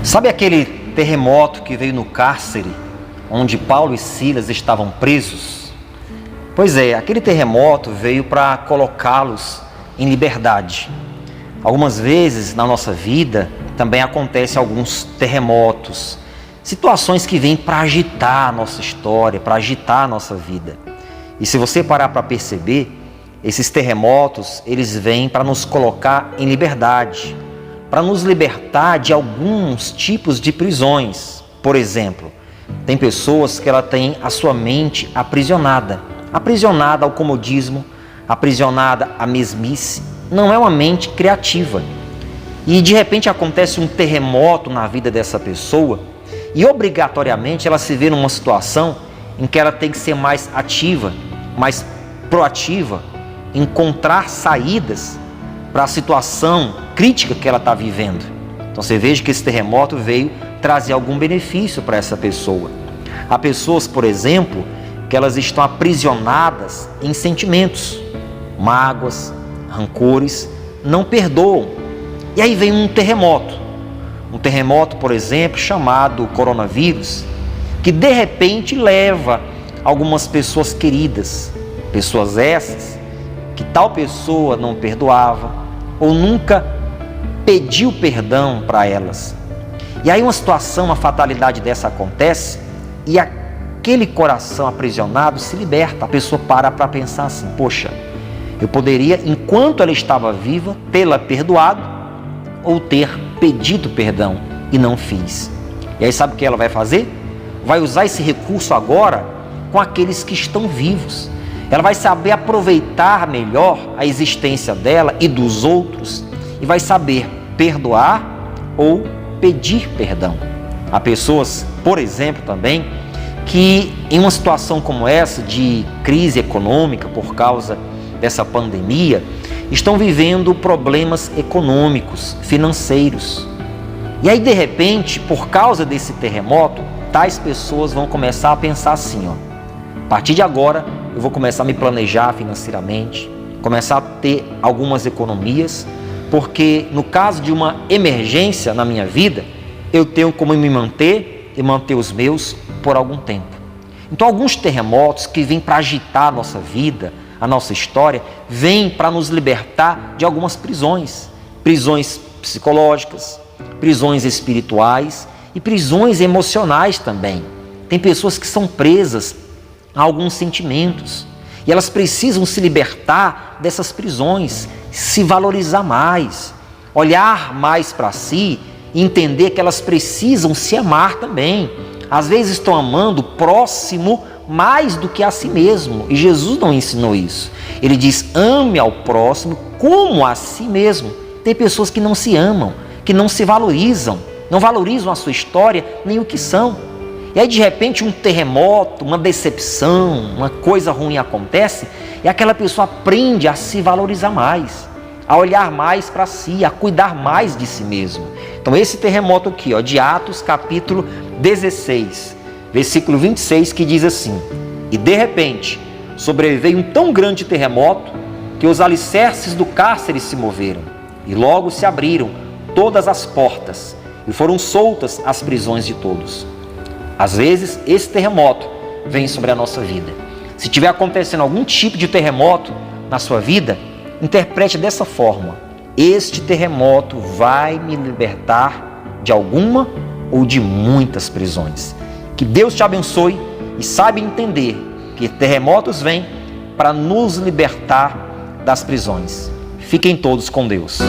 Sabe aquele terremoto que veio no cárcere, onde Paulo e Silas estavam presos? Pois é, aquele terremoto veio para colocá-los em liberdade. Algumas vezes na nossa vida também acontecem alguns terremotos, situações que vêm para agitar a nossa história, para agitar a nossa vida. E se você parar para perceber, esses terremotos, eles vêm para nos colocar em liberdade, para nos libertar de alguns tipos de prisões. Por exemplo, tem pessoas que ela tem a sua mente aprisionada ao comodismo, aprisionada à mesmice. Não é uma mente criativa. E de repente acontece um terremoto na vida dessa pessoa e obrigatoriamente ela se vê numa situação em que ela tem que ser mais ativa, mais proativa, encontrar saídas para a situação crítica que ela está vivendo. Então você veja que esse terremoto veio trazer algum benefício para essa pessoa. Há pessoas, por exemplo, que elas estão aprisionadas em sentimentos, mágoas, rancores, não perdoam. E aí vem um terremoto, por exemplo, chamado coronavírus, que de repente leva algumas pessoas queridas, pessoas essas, que tal pessoa não perdoava ou nunca pediu perdão para elas. E aí uma situação, uma fatalidade dessa acontece e aquele coração aprisionado se liberta. A pessoa para pensar assim: poxa, eu poderia, enquanto ela estava viva, tê-la perdoado ou ter pedido perdão e não fiz. E aí sabe o que ela vai fazer? Vai usar esse recurso agora com aqueles que estão vivos. Ela vai saber aproveitar melhor a existência dela e dos outros e vai saber perdoar ou pedir perdão. Há pessoas, por exemplo, também, que em uma situação como essa de crise econômica por causa dessa pandemia, estão vivendo problemas econômicos, financeiros. E aí, de repente, por causa desse terremoto, tais pessoas vão começar a pensar assim, a partir de agora eu vou começar a me planejar financeiramente, começar a ter algumas economias, porque no caso de uma emergência na minha vida, eu tenho como me manter e manter os meus por algum tempo. Então alguns terremotos que vêm para agitar a nossa vida, a nossa história, vêm para nos libertar de algumas prisões psicológicas, prisões espirituais e prisões emocionais também. Tem pessoas que são presas a alguns sentimentos e elas precisam se libertar dessas prisões, se valorizar mais, olhar mais para si e entender que elas precisam se amar também. Às vezes estão amando o próximo mais do que a si mesmo, e Jesus não ensinou isso. Ele diz: ame ao próximo como a si mesmo. Tem pessoas que não se amam, que não se valorizam, não valorizam a sua história nem o que são. E aí de repente um terremoto, uma decepção, uma coisa ruim acontece e aquela pessoa aprende a se valorizar mais, a olhar mais para si, a cuidar mais de si mesmo. Então esse terremoto aqui, de Atos capítulo 16, versículo 26, que diz assim: e de repente sobreveio um tão grande terremoto que os alicerces do cárcere se moveram e logo se abriram todas as portas e foram soltas as prisões de todos. Às vezes esse terremoto vem sobre a nossa vida. Se estiver acontecendo algum tipo de terremoto na sua vida, interprete dessa forma: este terremoto vai me libertar de alguma ou de muitas prisões. Que Deus te abençoe e saiba entender que terremotos vêm para nos libertar das prisões. Fiquem todos com Deus.